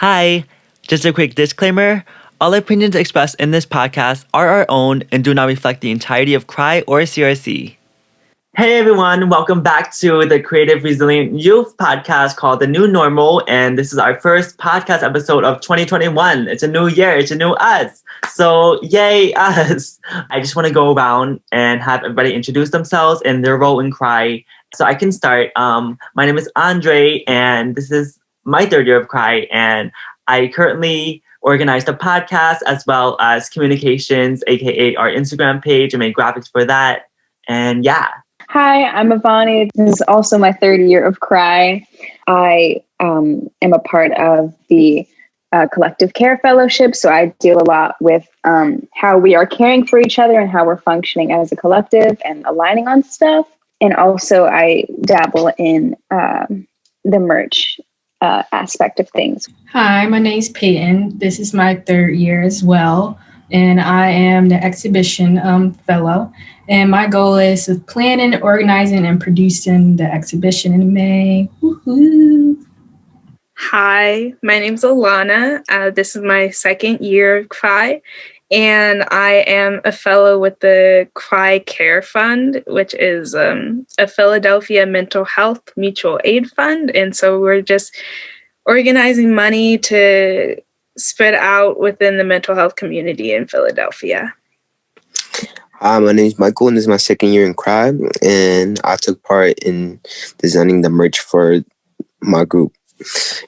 Hi, just a quick disclaimer. All opinions expressed in this podcast are our own and do not reflect the entirety of Cry or CRC. Hey everyone, welcome back to the Creative Resilient Youth podcast called The New Normal. And this is our first podcast episode of 2021. It's a new year, it's a new us. So yay us. I just want to go around and have everybody introduce themselves and their role in Cry. So I can start. My name is Andre and this is my third year of Cry. And I currently organize the podcast as well as communications, aka our Instagram page, and make graphics for that. And yeah. Hi, I'm Avani. This is also my third year of Cry. I am a part of the Collective Care Fellowship, so I deal a lot with how we are caring for each other and how we're functioning as a collective and aligning on stuff. And also I dabble in the merch aspect of things. Hi, my name is Peyton. This is my third year as well, and I am the exhibition fellow. And my goal is planning, organizing, and producing the exhibition in May. Woohoo! Hi, my name's Alana. This is my second year of Cry, and I am a fellow with the Cry Care Fund, which is a Philadelphia mental health mutual aid fund. And so we're just organizing money to spread out within the mental health community in Philadelphia. Hi, my name is Michael, and this is my second year in Cry, and I took part in designing the merch for my group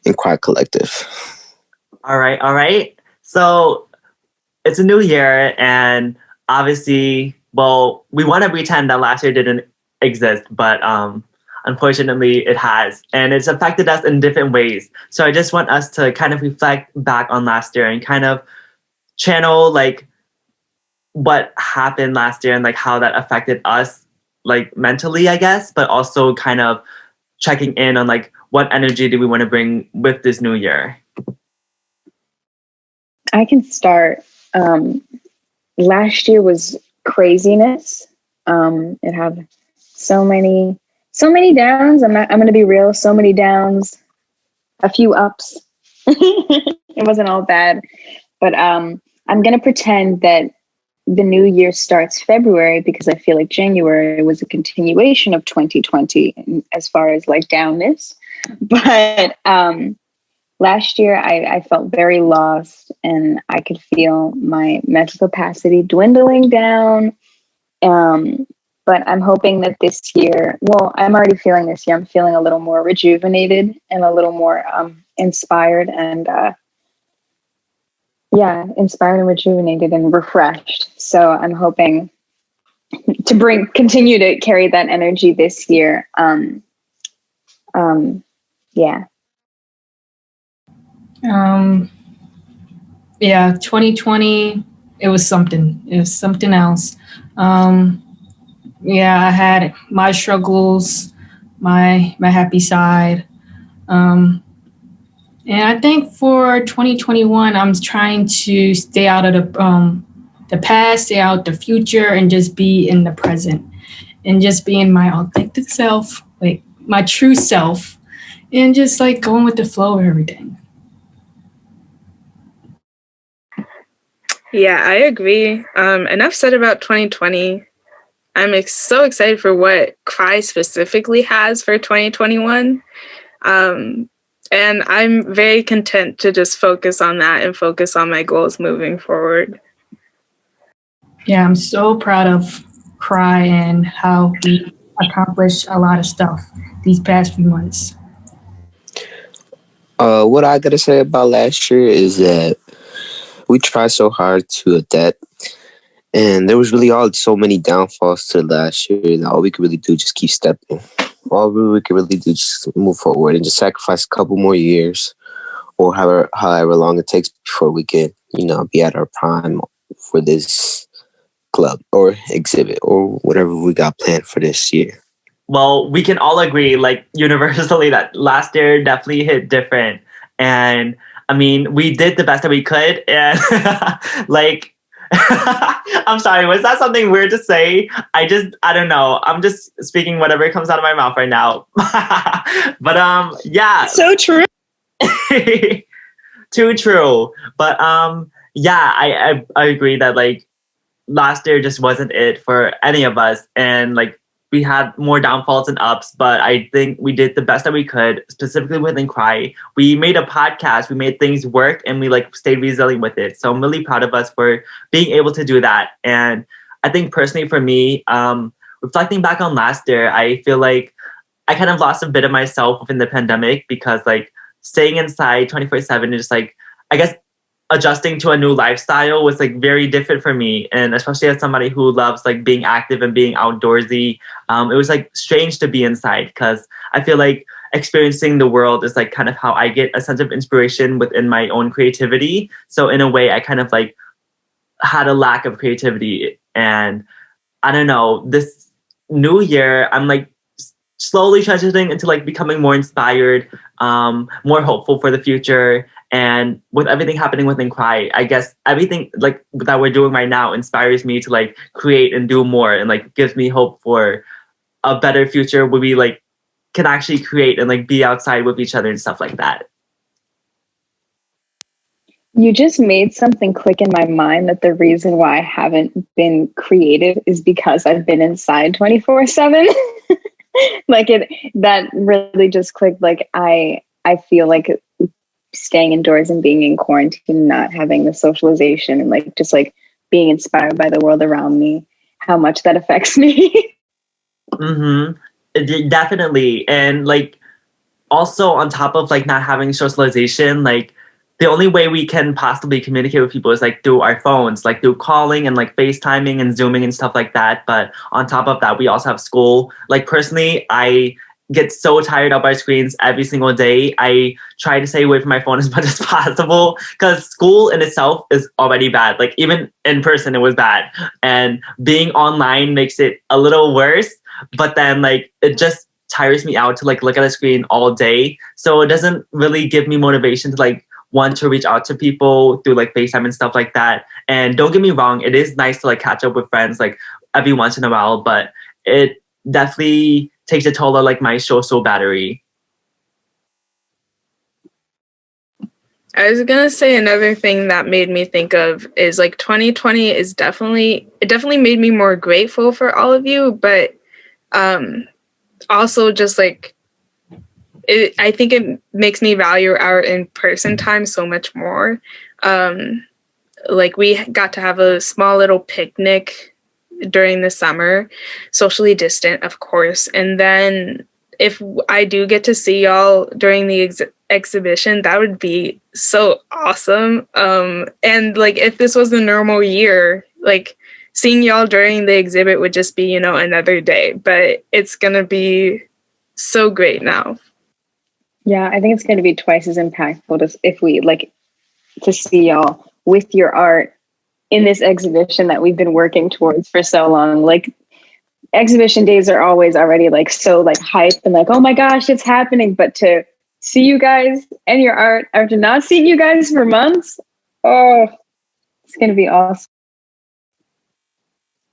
in Cry Collective. All right. So it's a new year, and obviously, well, we want to pretend that last year didn't exist, but unfortunately it has, and it's affected us in different ways. So I just want us to kind of reflect back on last year and kind of channel like what happened last year and like how that affected us like mentally, I guess, but also kind of checking in on like what energy do we want to bring with this new year. I can start. Last year was craziness. It had so many downs. I'm going to be real. So many downs, a few ups. It wasn't all bad, but I'm going to pretend that the new year starts February because I feel like January was a continuation of 2020 as far as like downness. But last year I felt very lost and I could feel my mental capacity dwindling down. But I'm hoping that this year, well, I'm already feeling this year, I'm feeling a little more rejuvenated and a little more inspired and inspired and rejuvenated and refreshed. So I'm hoping to continue to carry that energy this year. 2020, it was something else. I had my struggles, my happy side. And I think for 2021, I'm trying to stay out of the past, stay out the future, and just be in the present, and just being my authentic self, like my true self, and just like going with the flow of everything. Yeah, I agree. Enough said about 2020. I'm so excited for what Cry specifically has for 2021. And I'm very content to just focus on that and focus on my goals moving forward. Yeah, I'm so proud of Cry and how we accomplished a lot of stuff these past few months. What I gotta say about last year is that we tried so hard to adapt, and there was really so many downfalls to last year that all we could really do just keep stepping. All we could really do just move forward and just sacrifice a couple more years or however long it takes before we can, be at our prime for this club or exhibit or whatever we got planned for this year. Well, we can all agree like universally that last year definitely hit different. And I mean, we did the best that we could. And like, I'm sorry, was that something weird to say? I don't know. I'm just speaking whatever comes out of my mouth right now. But yeah. So true. Too true. But yeah, I agree that like last year just wasn't it for any of us, and like we had more downfalls and ups, but I think we did the best that we could, specifically within Cry. We made a podcast, we made things work, and we like stayed resilient with it. So I'm really proud of us for being able to do that. And I think personally for me, reflecting back on last year, I feel like I kind of lost a bit of myself within the pandemic because like staying inside 24/7 is just like, I guess adjusting to a new lifestyle was like very different for me. And especially as somebody who loves like being active and being outdoorsy, it was like strange to be inside because I feel like experiencing the world is like kind of how I get a sense of inspiration within my own creativity. So in a way, I kind of like had a lack of creativity. And I don't know, this new year, I'm like slowly transitioning into like becoming more inspired, more hopeful for the future. And with everything happening within Cry, I guess everything like that we're doing right now inspires me to like create and do more, and like gives me hope for a better future where we like can actually create and like be outside with each other and stuff like that. You just made something click in my mind that the reason why I haven't been creative is because I've been inside 24/7. Like that really just clicked. Like I feel like staying indoors and being in quarantine, not having the socialization and like just like being inspired by the world around me, how much that affects me. Definitely. And like also on top of like not having socialization, like the only way we can possibly communicate with people is like through our phones, like through calling and like FaceTiming and Zooming and stuff like that. But on top of that, we also have school. Like personally, I get so tired of our screens every single day. I try to stay away from my phone as much as possible because school in itself is already bad. Like even in person, it was bad. And being online makes it a little worse. But then like it just tires me out to like look at a screen all day. So it doesn't really give me motivation to like want to reach out to people through like FaceTime and stuff like that. And don't get me wrong, it is nice to like catch up with friends like every once in a while, but it definitely takes a toll on like my social battery. I was gonna say another thing that made me think of is like 2020 is definitely made me more grateful for all of you, but also just like I think it makes me value our in-person time so much more. Like we got to have a small little picnic during the summer, socially distant, of course. And then if I do get to see y'all during the exhibition, that would be so awesome. And like if this was the normal year, like seeing y'all during the exhibit would just be, another day. But it's gonna be so great now. Yeah, I think it's going to be twice as impactful if we like to see y'all with your art in this exhibition that we've been working towards for so long. Like exhibition days are always already like so like hype and like, oh my gosh, it's happening. But to see you guys and your art after not seeing you guys for months, oh, it's going to be awesome.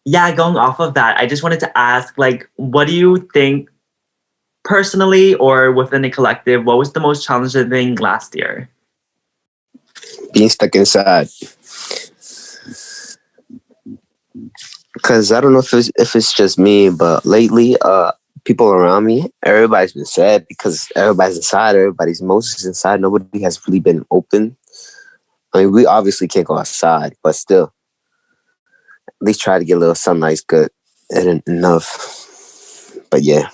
Yeah, going off of that, I just wanted to ask, like, what do you think personally or within the collective, what was the most challenging thing last year? Being stuck inside. Because I don't know if it's just me, but lately, people around me, everybody's been sad because everybody's inside, everybody's emotions inside. Nobody has really been open. I mean, we obviously can't go outside, but still, at least try to get a little sunlight's good and enough. But yeah.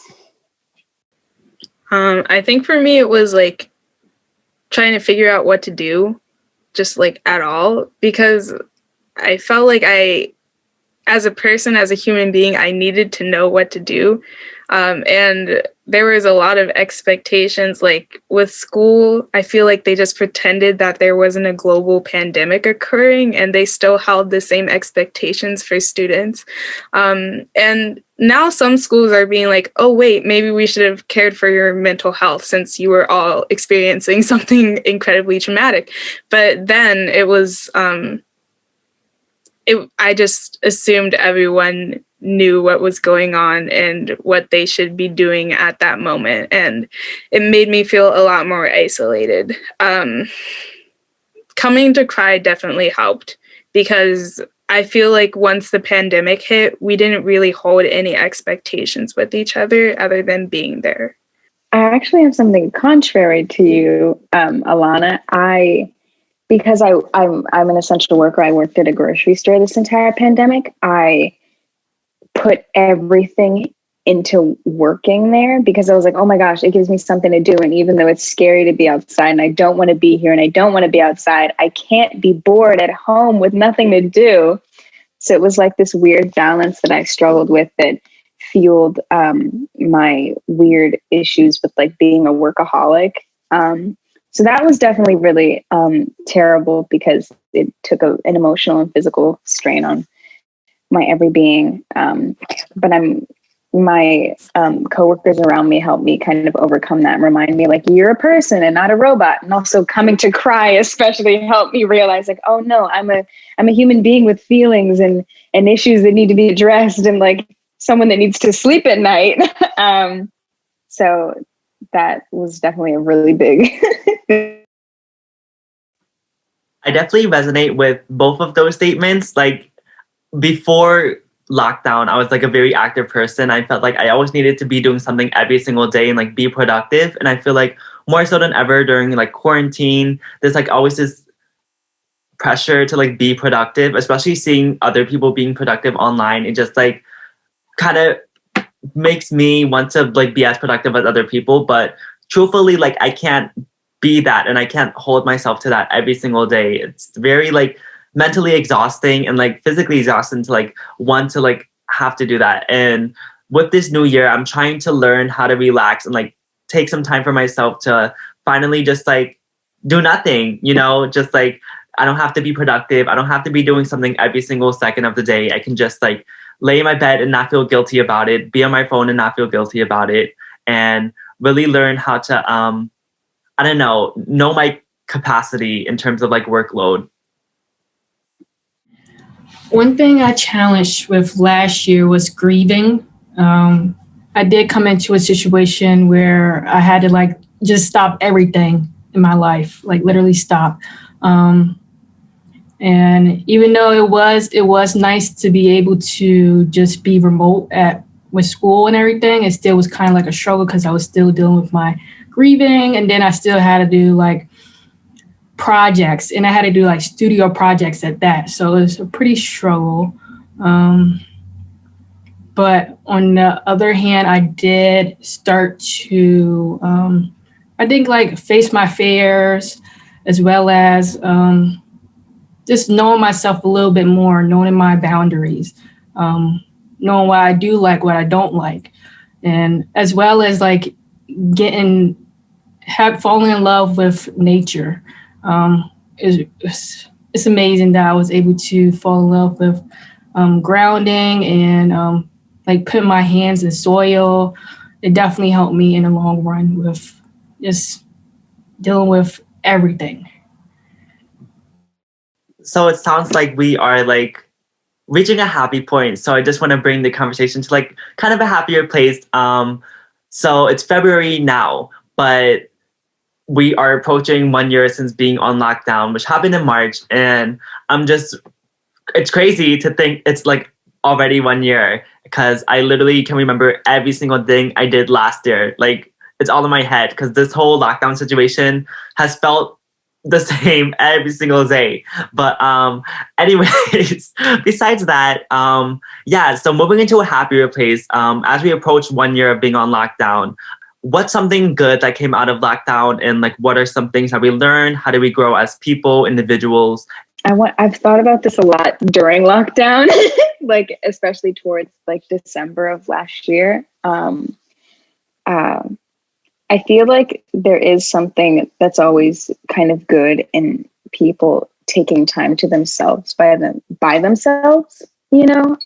I think for me, it was like trying to figure out what to do, just like at all, because I felt like as a person, as a human being, I needed to know what to do. And there was a lot of expectations, like with school, I feel like they just pretended that there wasn't a global pandemic occurring and they still held the same expectations for students. And now some schools are being like, oh, wait, maybe we should have cared for your mental health since you were all experiencing something incredibly traumatic. But then it was, I just assumed everyone knew what was going on and what they should be doing at that moment. And it made me feel a lot more isolated. coming to Cry definitely helped, because I feel like once the pandemic hit, we didn't really hold any expectations with each other than being there. I actually have something contrary to you, Alana. Because I'm an essential worker. I worked at a grocery store this entire pandemic. I put everything into working there because I was like, oh my gosh, it gives me something to do. And even though it's scary to be outside and I don't want to be here and I don't want to be outside, I can't be bored at home with nothing to do. So it was like this weird balance that I struggled with that fueled my weird issues with like being a workaholic. So that was definitely really terrible because it took an emotional and physical strain on my every being. But my coworkers around me helped me kind of overcome that and remind me like, you're a person and not a robot. And also coming to Cry especially helped me realize like, oh no, I'm a human being with feelings and issues that need to be addressed and like someone that needs to sleep at night. So that was definitely a really big I definitely resonate with both of those statements. Like before lockdown, I was like a very active person. I felt like I always needed to be doing something every single day and like be productive. And I feel like more so than ever during like quarantine, there's like always this pressure to like be productive, especially seeing other people being productive online. It just like kind of makes me want to like be as productive as other people. But truthfully, like I can't be that and I can't hold myself to that every single day. It's very like mentally exhausting and like physically exhausting to like want to like have to do that. And with this new year, I'm trying to learn how to relax and like take some time for myself to finally just like do nothing, you know, just like I don't have to be productive. I don't have to be doing something every single second of the day. I can just like lay in my bed and not feel guilty about it, be on my phone and not feel guilty about it, and really learn how to I don't know my capacity in terms of like workload. One thing I challenged with last year was grieving. I did come into a situation where I had to like just stop everything in my life, like literally stop. And even though it was nice to be able to just be remote with school and everything, it still was kind of like a struggle because I was still dealing with my grieving, and then I still had to do like projects, and I had to do like studio projects at that. So it was a pretty struggle. But on the other hand, I did start to, I think like face my fears, as well as just knowing myself a little bit more, knowing my boundaries, knowing what I do like, what I don't like, and as well as like falling in love with nature. It's amazing that I was able to fall in love with grounding and like putting my hands in soil. It definitely helped me in the long run with just dealing with everything. So it sounds like we are like reaching a happy point. So I just want to bring the conversation to like kind of a happier place. So it's February now, but we are approaching 1 year since being on lockdown, which happened in March. And it's crazy to think it's like already 1 year, because I literally can remember every single thing I did last year. Like it's all in my head because this whole lockdown situation has felt the same every single day. But anyways, besides that, so moving into a happier place, as we approach 1 year of being on lockdown, what's something good that came out of lockdown, and like what are some things that we learned? How do we grow as people, individuals? I've thought about this a lot during lockdown, like especially towards like December of last year. I feel like there is something that's always kind of good in people taking time to themselves by themselves, you know,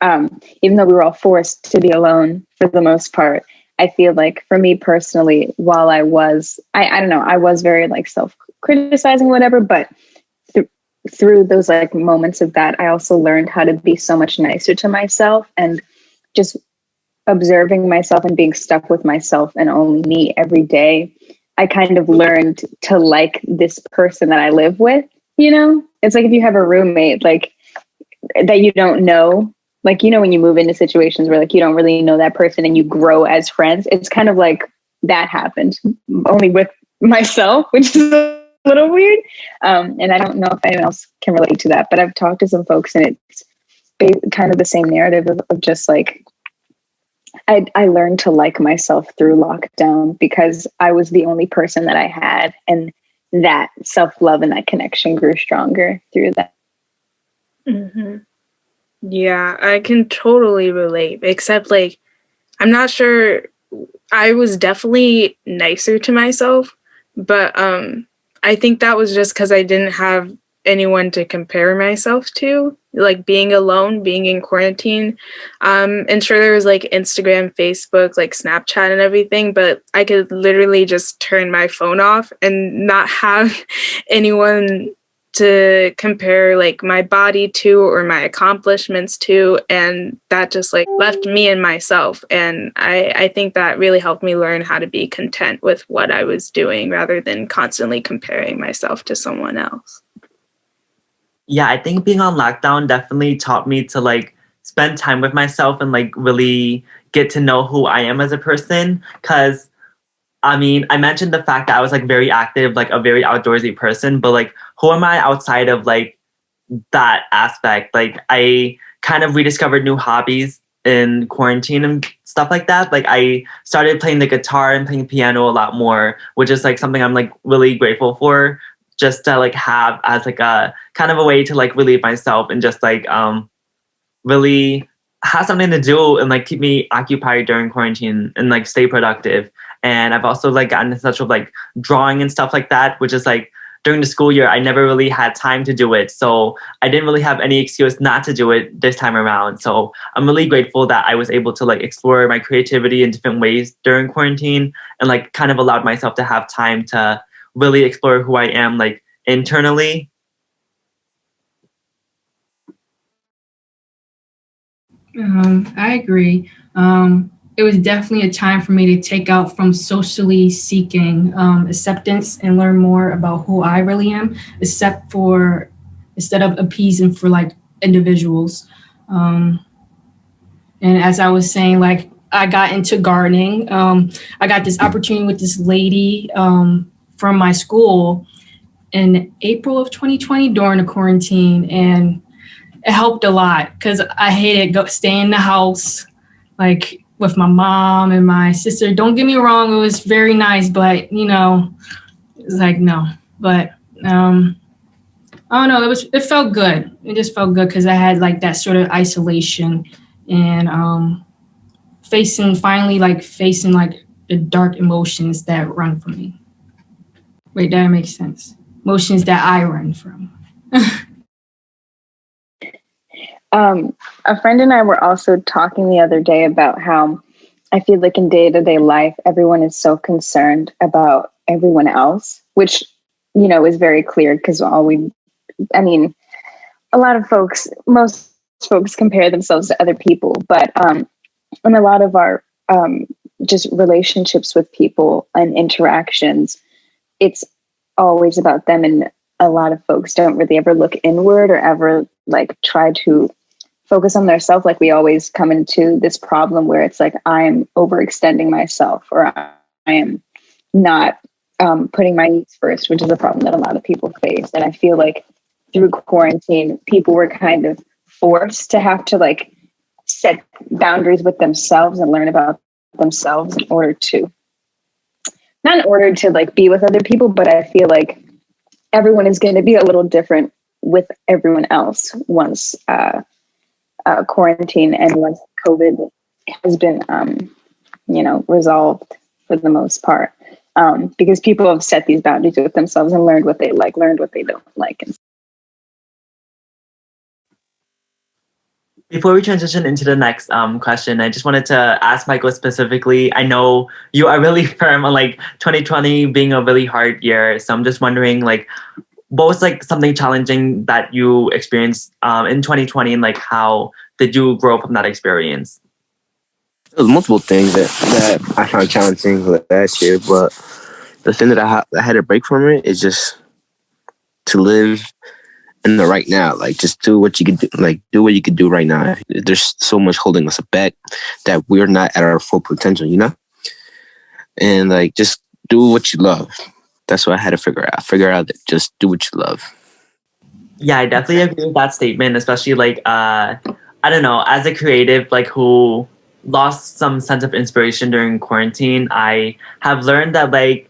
even though we were all forced to be alone for the most part. I feel like for me personally, while I don't know, I was very like self-criticizing, whatever, but through those like moments of that, I also learned how to be so much nicer to myself, and just observing myself and being stuck with myself and only me every day. I kind of learned to like this person that I live with, you know? It's like if you have a roommate, like, that you don't know, like, you know, when you move into situations where like you don't really know that person and you grow as friends, it's kind of like that happened only with myself, which is a little weird. And I don't know if anyone else can relate to that, but I've talked to some folks and it's kind of the same narrative of just like, I learned to like myself through lockdown because I was the only person that I had, and that self-love and that connection grew stronger through that. Mm-hmm. Yeah, I can totally relate, except like, I'm not sure. I was definitely nicer to myself, but I think that was just because I didn't have anyone to compare myself to, like being alone, being in quarantine. And sure, there was like Instagram, Facebook, like Snapchat and everything, but I could literally just turn my phone off and not have anyone to compare like my body to or my accomplishments to, and that just like left me and myself. And I think that really helped me learn how to be content with what I was doing rather than constantly comparing myself to someone else. Yeah, I think being on lockdown definitely taught me to like spend time with myself and like really get to know who I am as a person. Cause I mean, I mentioned the fact that I was like very active, like a very outdoorsy person, but like who am I outside of like that aspect? Like I kind of rediscovered new hobbies in quarantine and stuff like that. Like I started playing the guitar and playing piano a lot more, which is like something I'm like really grateful for, just to like have as like a kind of a way to like relieve myself and just like really have something to do and like keep me occupied during quarantine and like stay productive. And I've also like gotten in touch with like drawing and stuff like that, which is like during the school year, I never really had time to do it. So I didn't really have any excuse not to do it this time around. So I'm really grateful that I was able to like explore my creativity in different ways during quarantine and like kind of allowed myself to have time to really explore who I am like internally. I agree. It was definitely a time for me to take out from socially seeking acceptance and learn more about who I really am, instead of appeasing for like individuals. And as I was saying, like I got into gardening. I got this opportunity with this lady from my school in April of 2020 during the quarantine, and it helped a lot because I hated staying in the house, like with my mom and my sister. Don't get me wrong, it was very nice, but you know, it's like no. But I don't know. It felt good. It just felt good because I had like that sort of isolation and facing like the dark emotions that run from me. Wait, that makes sense. Emotions that I run from. A friend and I were also talking the other day about how I feel like in day-to-day life, everyone is so concerned about everyone else, which, you know, is very clear because a lot of most folks compare themselves to other people, but in a lot of our just relationships with people and interactions, it's always about them. And a lot of folks don't really ever look inward or ever like try to focus on themselves. Like we always come into this problem where it's like I'm overextending myself or I am not putting my needs first, which is a problem that a lot of people face. And I feel like through quarantine, people were kind of forced to have to like set boundaries with themselves and learn about themselves not in order to like be with other people, but I feel like everyone is going to be a little different with everyone else once quarantine and once COVID has been, resolved for the most part, because people have set these boundaries with themselves and learned what they like, learned what they don't like. Before we transition into the next question, I just wanted to ask Michael specifically. I know you are really firm on like 2020 being a really hard year. So I'm just wondering like, what was like something challenging that you experienced in 2020 and like how did you grow from that experience? There was multiple things that I found challenging last year, but the thing that I had to break from it is just to live in the right now. Like, just do what you can do. Like, do what you can do right now. There's so much holding us back that we're not at our full potential, you know? And like, just do what you love. That's what I had to figure out. Figure out that just do what you love. Yeah, I definitely agree with that statement, especially like I don't know, as a creative like who lost some sense of inspiration during quarantine, I have learned that like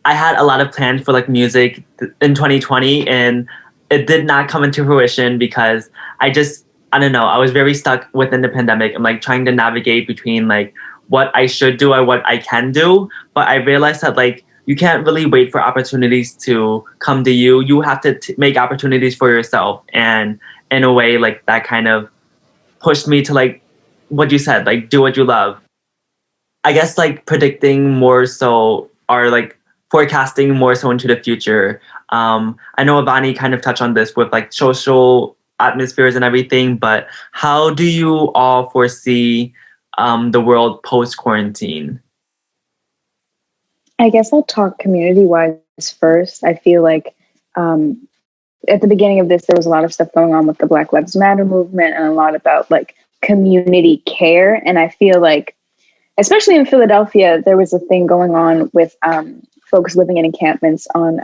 I had a lot of plans for like music in 2020 and it did not come into fruition because I don't know, I was very stuck within the pandemic. I'm like trying to navigate between like what I should do or what I can do. But I realized that like you can't really wait for opportunities to come to you. You have to make opportunities for yourself. And in a way, like that kind of pushed me to like what you said, like do what you love. I guess like predicting more so or like forecasting more so into the future. I know Avani kind of touched on this with like social atmospheres and everything, but how do you all foresee the world post quarantine? I guess I'll talk community wise first. I feel like at the beginning of this, there was a lot of stuff going on with the Black Lives Matter movement and a lot about like community care. And I feel like, especially in Philadelphia, there was a thing going on with folks living in encampments on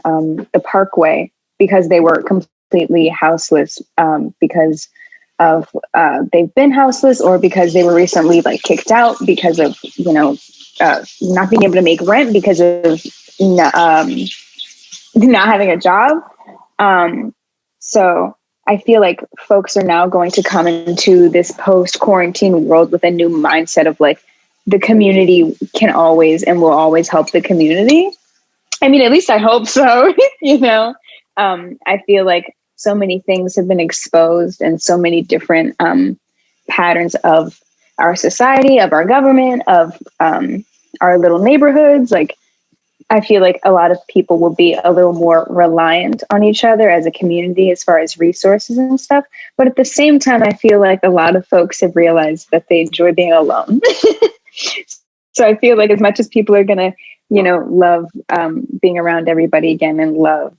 the Parkway because they were completely houseless because of they've been houseless or because they were recently like kicked out because of not being able to make rent because of not having a job. So I feel like folks are now going to come into this post-quarantine world with a new mindset of like the community can always and will always help the community. I mean, at least I hope so, I feel like so many things have been exposed and so many different patterns of our society, of our government, of our little neighborhoods. Like, I feel like a lot of people will be a little more reliant on each other as a community as far as resources and stuff. But at the same time, I feel like a lot of folks have realized that they enjoy being alone. So I feel like as much as people are going to, love being around everybody again and love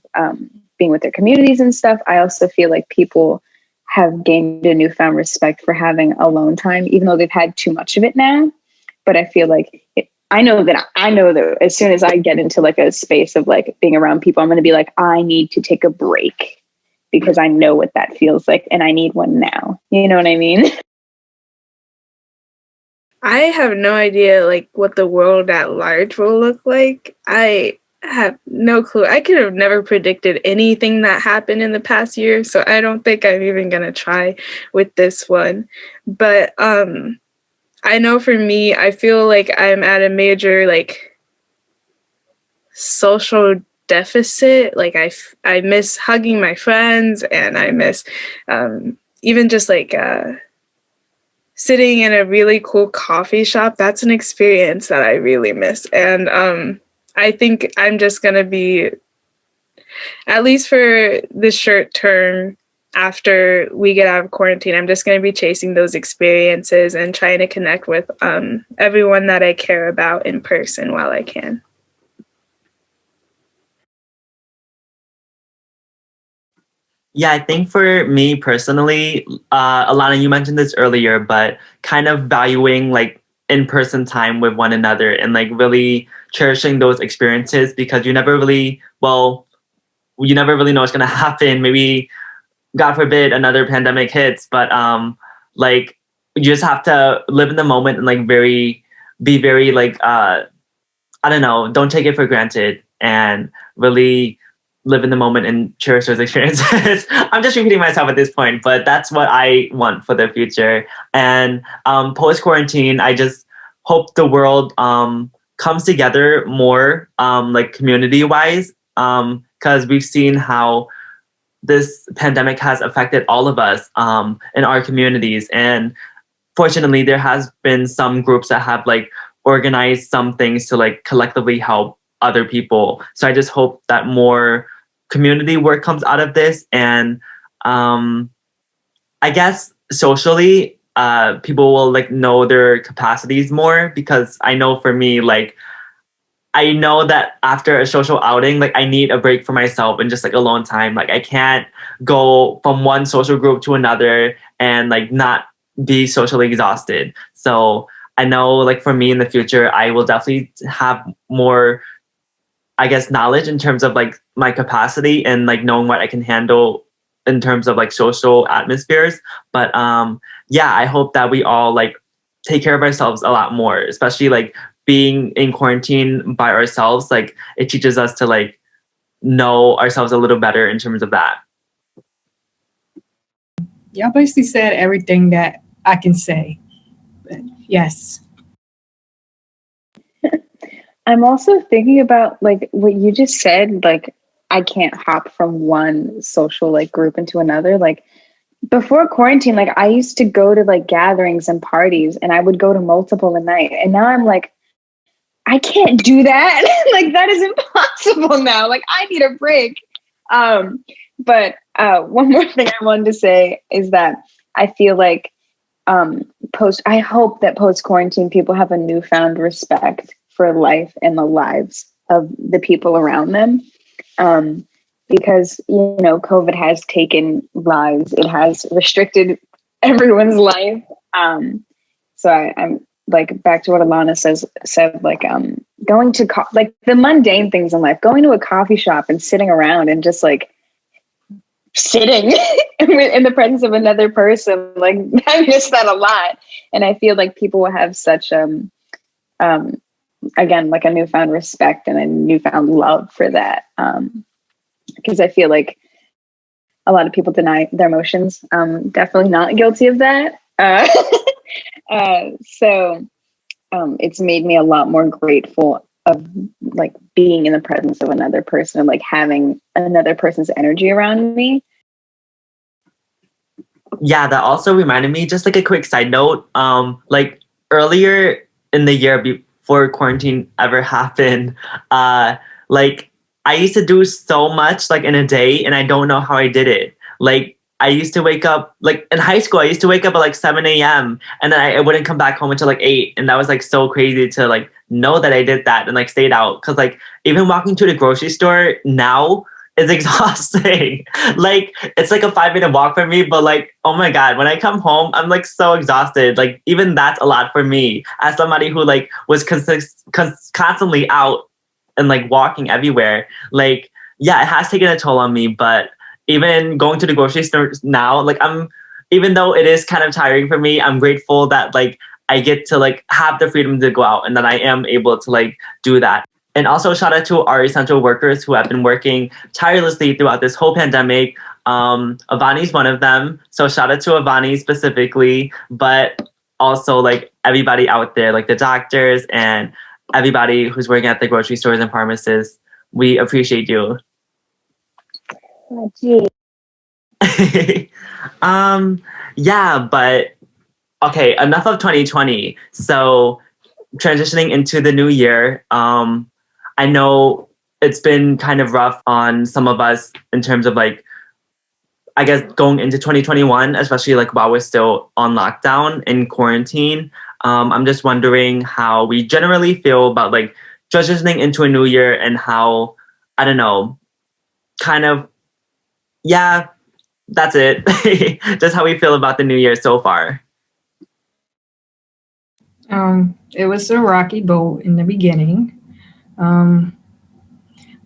being with their communities and stuff, I also feel like people have gained a newfound respect for having alone time, even though they've had too much of it now. But I feel like I know that as soon as I get into like a space of like being around people, I'm going to be like, I need to take a break because I know what that feels like and I need one now. You know what I mean? I have no idea like what the world at large will look like. I have no clue. I could have never predicted anything that happened in the past year, so I don't think I'm even going to try with this one. But I know for me, I feel like I'm at a major like social deficit. Like I miss hugging my friends, and I miss even just like sitting in a really cool coffee shop. That's an experience that I really miss. And I think I'm just gonna be, at least for the short term, after we get out of quarantine, I'm just going to be chasing those experiences and trying to connect with everyone that I care about in person while I can. Yeah, I think for me personally, Alana, you mentioned this earlier, but kind of valuing like in-person time with one another and like really cherishing those experiences because you never really know what's going to happen. Maybe God forbid another pandemic hits, but like you just have to live in the moment and like be very like I don't know, don't take it for granted and really live in the moment and cherish those experiences. I'm just repeating myself at this point, but that's what I want for the future. And post quarantine, I just hope the world comes together more like community wise because we've seen how this pandemic has affected all of us in our communities. And fortunately, there has been some groups that have like organized some things to like collectively help other people. So I just hope that more community work comes out of this. And I guess socially, people will like know their capacities more because I know for me, like I know that after a social outing, like I need a break for myself and just like alone time. Like I can't go from one social group to another and like not be socially exhausted. So I know like for me in the future, I will definitely have more, I guess, knowledge in terms of like my capacity and like knowing what I can handle in terms of like social atmospheres. But yeah, I hope that we all like take care of ourselves a lot more, especially like being in quarantine by ourselves. Like it teaches us to like know ourselves a little better in terms of that. Y'all basically said everything that I can say. But yes. I'm also thinking about like what you just said, like I can't hop from one social like group into another. Like before quarantine, like I used to go to like gatherings and parties and I would go to multiple a night. And now I'm like, I can't do that. Like that is impossible now. Like I need a break. But one more thing I wanted to say is that I feel like I hope that post quarantine people have a newfound respect for life and the lives of the people around them. Because, you know, COVID has taken lives. It has restricted everyone's life. So I'm like back to what Alana said, like going to like the mundane things in life, going to a coffee shop and sitting around and just like sitting in the presence of another person. Like I miss that a lot. And I feel like people will have such again, like a newfound respect and a newfound love for that. Because I feel like a lot of people deny their emotions. Definitely not guilty of that. So it's made me a lot more grateful of like being in the presence of another person and like having another person's energy around me. Yeah, that also reminded me, just like a quick side note, like earlier in the year before quarantine ever happened, like I used to do so much like in a day and I don't know how I did it. Like I used to wake up, like in high school, I used to wake up at like 7 a.m. and then I wouldn't come back home until like 8. And that was like so crazy to like know that I did that and like stayed out. Cause like even walking to the grocery store now is exhausting. Like it's like a 5-minute walk for me, but like, oh my God, when I come home, I'm like so exhausted. Like even that's a lot for me as somebody who like was constantly out and like walking everywhere. Like, yeah, it has taken a toll on me, but even going to the grocery store now, like even though it is kind of tiring for me, I'm grateful that like I get to like have the freedom to go out and that I am able to like do that. And also shout out to our essential workers who have been working tirelessly throughout this whole pandemic. Avani's one of them. So shout out to Avani specifically, but also like everybody out there, like the doctors and everybody who's working at the grocery stores and pharmacists. We appreciate you. Oh, gee. Yeah, but okay, enough of 2020. So transitioning into the new year, I know it's been kind of rough on some of us in terms of like, I guess going into 2021, especially like while we're still on lockdown in quarantine. I'm just wondering how we generally feel about like transitioning into a new year and how, I don't know, kind of, yeah, that's it. Just how we feel about the new year so far. It was a rocky boat in the beginning. But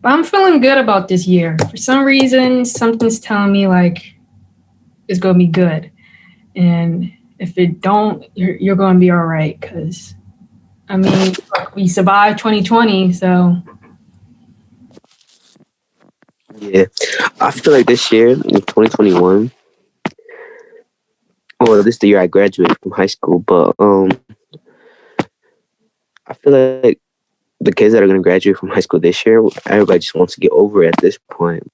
I'm feeling good about this year. For some reason, something's telling me like it's gonna be good. And if it don't, you're gonna be all right. Cause I mean, we survived 2020, so Yeah, I feel like this year in 2021. Well, this is the year I graduated from high school, but I feel like the kids that are going to graduate from high school this year, everybody just wants to get over it at this point.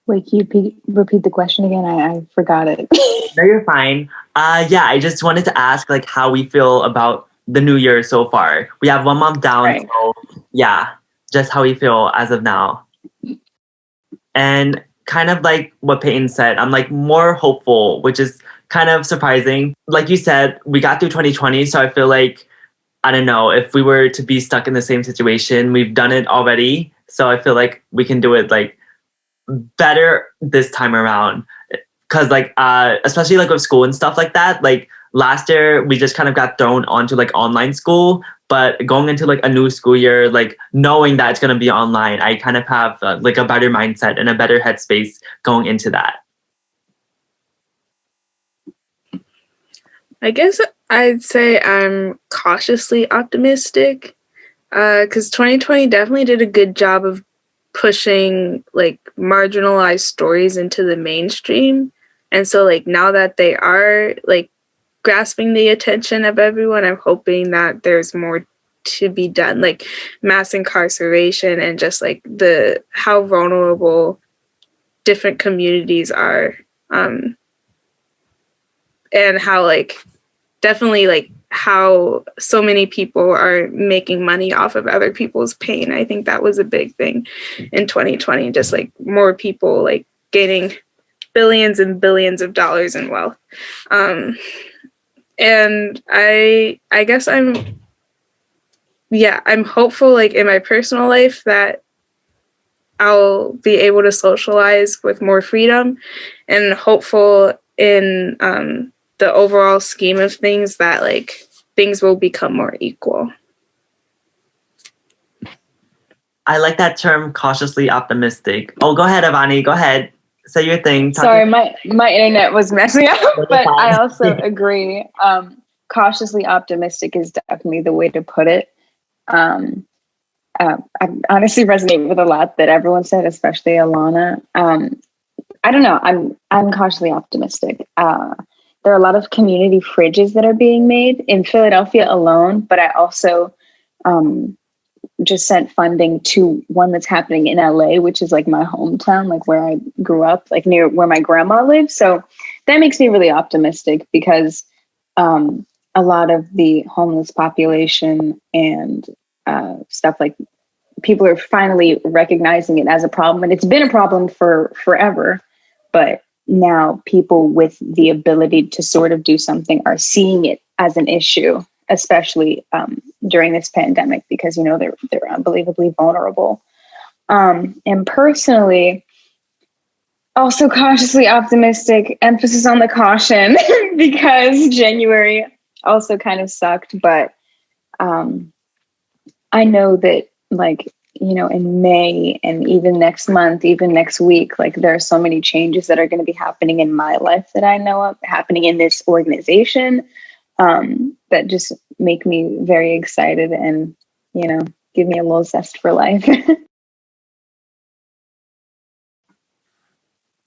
Wait, can you repeat the question again? I forgot it. No, you're fine. Yeah, I just wanted to ask like how we feel about the new year so far. We have 1 month down, Right. so yeah, just how we feel as of now. And kind of like what Peyton said, I'm like more hopeful, which is kind of surprising. Like you said, we got through 2020, so I feel like I don't know, if we were to be stuck in the same situation, we've done it already. So I feel like we can do it like better this time around. Cause like especially like with school and stuff like that, like last year we just kind of got thrown onto like online school, but going into like a new school year, like knowing that it's going to be online, I kind of have like a better mindset and a better headspace going into that. I guess I'd say I'm cautiously optimistic because 2020 definitely did a good job of pushing like marginalized stories into the mainstream. And so like now that they are like grasping the attention of everyone, I'm hoping that there's more to be done, like mass incarceration and just like the how vulnerable different communities are, and how like definitely like how so many people are making money off of other people's pain. I think that was a big thing in 2020, just like more people like gaining billions and billions of dollars in wealth. And I guess I'm hopeful like in my personal life that I'll be able to socialize with more freedom, and hopeful in the overall scheme of things that like things will become more equal. I like that term, cautiously optimistic. Oh, go ahead, Avani. Go ahead. Say your thing. Sorry, my internet was messing up, but I also agree. Cautiously optimistic is definitely the way to put it. I honestly resonate with a lot that everyone said, especially Alana. I don't know. I'm cautiously optimistic. There are a lot of community fridges that are being made in Philadelphia alone, but I also just sent funding to one that's happening in LA, which is like my hometown, like where I grew up, like near where my grandma lives. So that makes me really optimistic because a lot of the homeless population and stuff, like people are finally recognizing it as a problem. And it's been a problem for forever, but now people with the ability to sort of do something are seeing it as an issue, especially during this pandemic, because, you know, they're unbelievably vulnerable. And personally, also cautiously optimistic, emphasis on the caution, because January also kind of sucked. But I know that, like, you know, in May and even next month, even next week, like there are so many changes that are going to be happening in my life that I know of, happening in this organization, that just make me very excited and, you know, give me a little zest for life.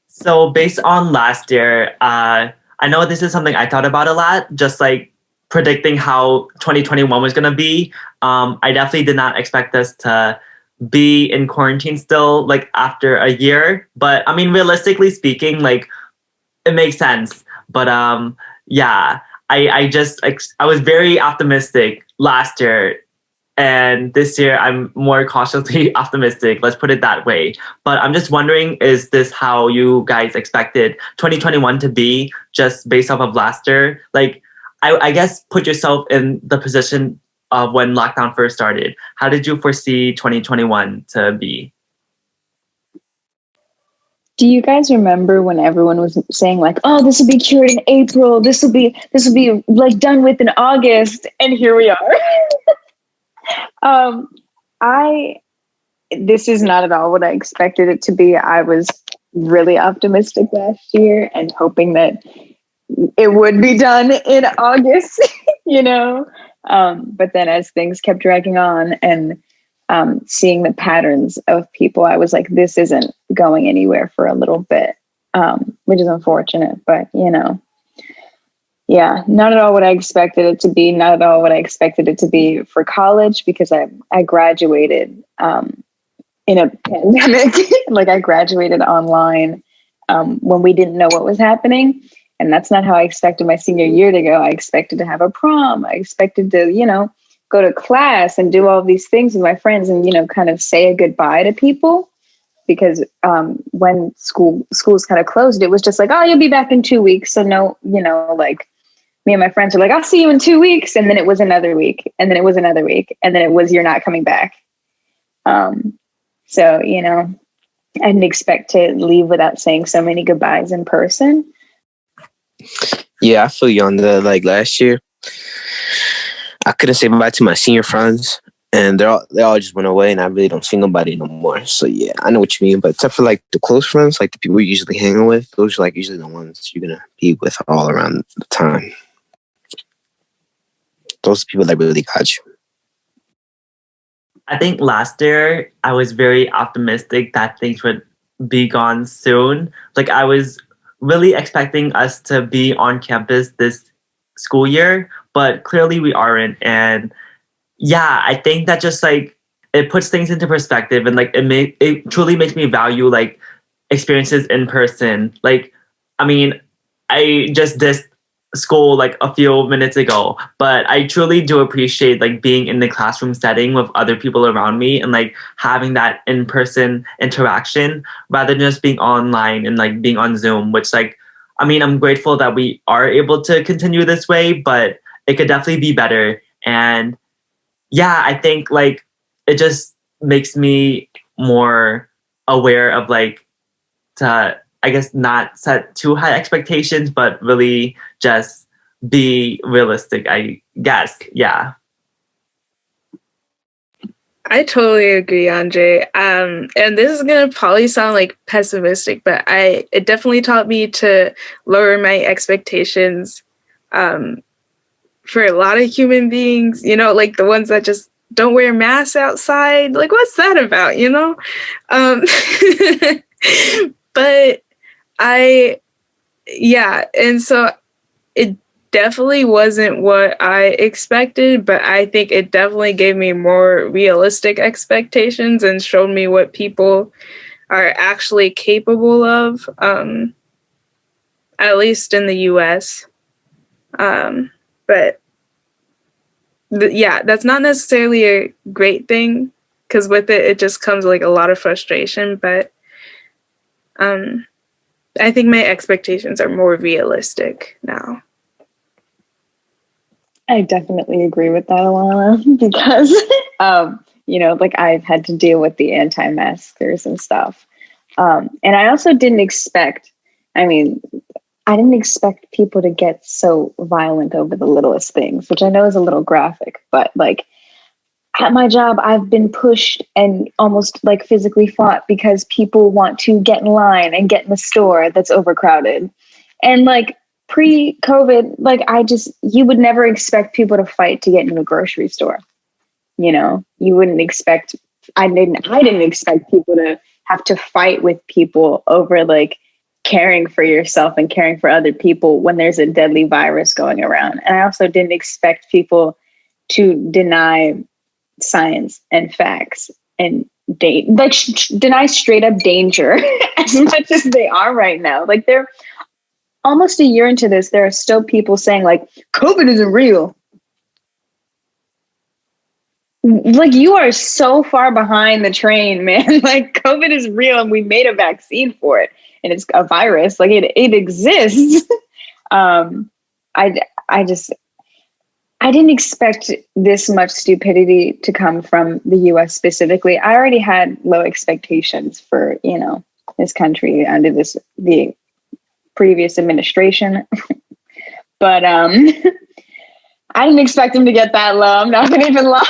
So based on last year, I know this is something I thought about a lot, just like predicting how 2021 was going to be. I definitely did not expect us to be in quarantine still, like after a year. But I mean, realistically speaking, like it makes sense. But yeah, I was very optimistic last year. And this year, I'm more cautiously optimistic. Let's put it that way. But I'm just wondering, is this how you guys expected 2021 to be, just based off of last year? Like, I guess put yourself in the position of when lockdown first started. How did you foresee 2021 to be? Do you guys remember when everyone was saying like, "Oh, this will be cured in April. This will be like done with in August," and here we are. This is not at all what I expected it to be. I was really optimistic last year and hoping that it would be done in August, you know. But then as things kept dragging on and seeing the patterns of people, I was like, this isn't going anywhere for a little bit, which is unfortunate, but you know. Yeah, not at all what I expected it to be. Not at all what I expected it to be for college, because I graduated in a pandemic. Like I graduated online when we didn't know what was happening. And that's not how I expected my senior year to go. I expected to have a prom. I expected to, you know, go to class and do all these things with my friends and, you know, kind of say a goodbye to people. Because when schools kind of closed, it was just like, oh, you'll be back in 2 weeks. So no, you know, like me and my friends were like, I'll see you in 2 weeks. And then it was another week. And then it was another week. And then it was, you're not coming back. So, you know, I didn't expect to leave without saying so many goodbyes in person. Yeah, I feel you on that. Like last year, I couldn't say bye to my senior friends, and they all just went away, and I really don't see nobody no more. So yeah, I know what you mean. But except for like the close friends, like the people you're usually hanging with, those are like usually the ones you're gonna be with all around the time. Those people that really got you. I think last year I was very optimistic that things would be gone soon. Like I was really expecting us to be on campus this school year, but clearly we aren't. And yeah, I think that just like it puts things into perspective, and like it truly makes me value like experiences in person. Like, I mean, I just dissed school like a few minutes ago, but I truly do appreciate like being in the classroom setting with other people around me and like having that in-person interaction rather than just being online and like being on Zoom, which like, I mean, I'm grateful that we are able to continue this way, but it could definitely be better. And yeah, I think like it just makes me more aware of like to, I guess, not set too high expectations, but really just be realistic, I guess. Yeah. I totally agree, Andre. And this is gonna probably sound like pessimistic, but it definitely taught me to lower my expectations for a lot of human beings, you know, like the ones that just don't wear masks outside. Like, what's that about, you know? But yeah, and so it definitely wasn't what I expected, but I think it definitely gave me more realistic expectations and showed me what people are actually capable of, at least in the US. But yeah, that's not necessarily a great thing, because with it just comes like a lot of frustration. But I think my expectations are more realistic now. I definitely agree with that, Alana, because, you know, like I've had to deal with the anti-maskers and stuff. And I also didn't expect, I didn't expect people to get so violent over the littlest things, which I know is a little graphic, but like at my job, I've been pushed and almost like physically fought because people want to get in line and get in the store that's overcrowded. And like pre-COVID, like you would never expect people to fight to get into a grocery store. You know, you wouldn't expect, I didn't expect people to have to fight with people over like caring for yourself and caring for other people when there's a deadly virus going around. And I also didn't expect people to deny science and facts and deny straight up danger as much as they are right now. Like they're almost a year into this, there are still people saying like COVID isn't real. Like you are so far behind the train, man. Like COVID is real and we made a vaccine for it and it's a virus. Like it exists. I didn't expect this much stupidity to come from the US specifically. I already had low expectations for, you know, this country under the previous administration. But I didn't expect him to get that low. I'm not gonna even lie.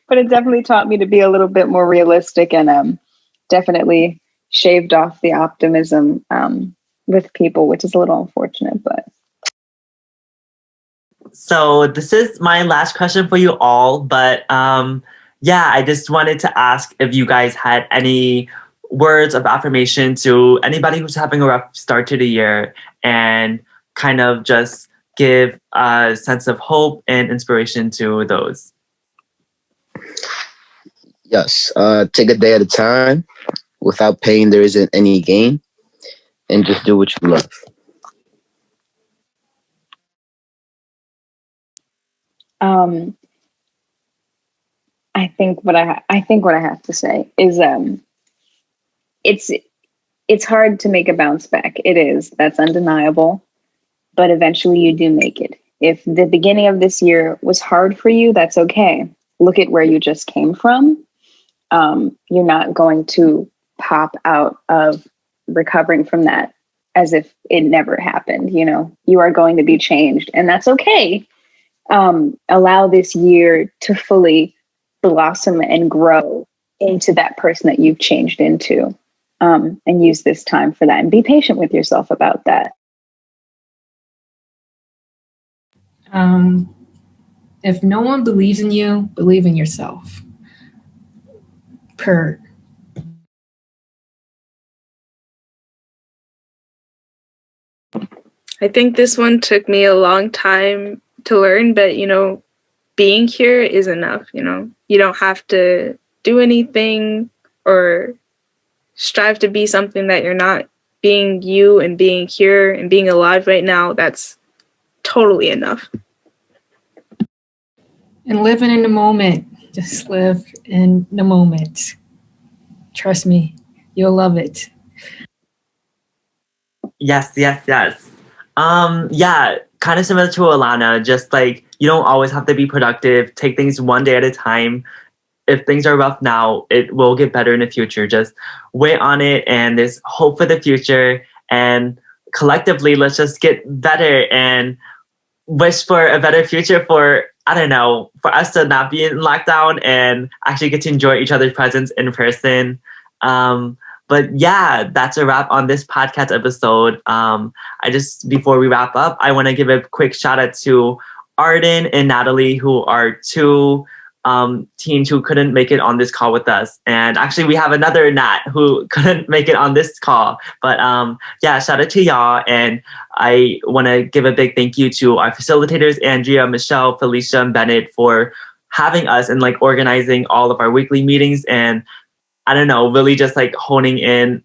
But it definitely taught me to be a little bit more realistic and definitely shaved off the optimism with people, which is a little unfortunate, but So this is my last question for you all, but yeah, I just wanted to ask if you guys had any words of affirmation to anybody who's having a rough start to the year and kind of just give a sense of hope and inspiration to those. Yes. Take a day at a time. Without pain, there isn't any gain. And just do what you love. I think what I have to say is it's hard to make a bounce back. It is. That's undeniable. but eventually you do make it. If the beginning of this year was hard for you, that's okay. Look at where you just came from. You're not going to pop out of recovering from that as if it never happened. You are going to be changed, and that's okay. Allow this year to fully blossom and grow into that person that you've changed into, and use this time for that, and be patient with yourself about that. If no one believes in you, believe in yourself. I think this one took me a long time to learn, but being here is enough. You don't have to do anything or strive to be something that you're not. Being you and being here and being alive right now, that's totally enough. And living in the moment. Just live in the moment. Trust me, you'll love it. Yes. Yeah, kind of similar to Alana, just like you don't always have to be productive. Take things one day at a time. If things are rough now, it will get better in the future. Just wait on it, and there's hope for the future. And collectively, let's just get better and wish for a better future for, I don't know, for us to not be in lockdown and actually get to enjoy each other's presence in person. But yeah, that's a wrap on this podcast episode. Before we wrap up, I want to give a quick shout out to Arden and Natalie, who are two teens who couldn't make it on this call with us. And actually, we have another Nat who couldn't make it on this call. But yeah, shout out to y'all. And I want to give a big thank you to our facilitators, Andrea, Michelle, Felicia, and Bennett, for having us and like organizing all of our weekly meetings. And I don't know, really just like honing in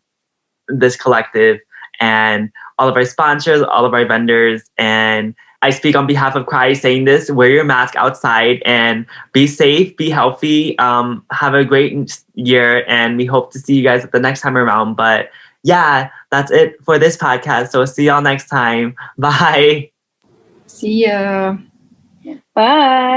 this collective, and all of our sponsors, all of our vendors. And I speak on behalf of Cry saying this: wear your mask outside and be safe, be healthy, have a great year. And we hope to see you guys the next time around. But yeah, that's it for this podcast. So see y'all next time. Bye. See ya. Bye.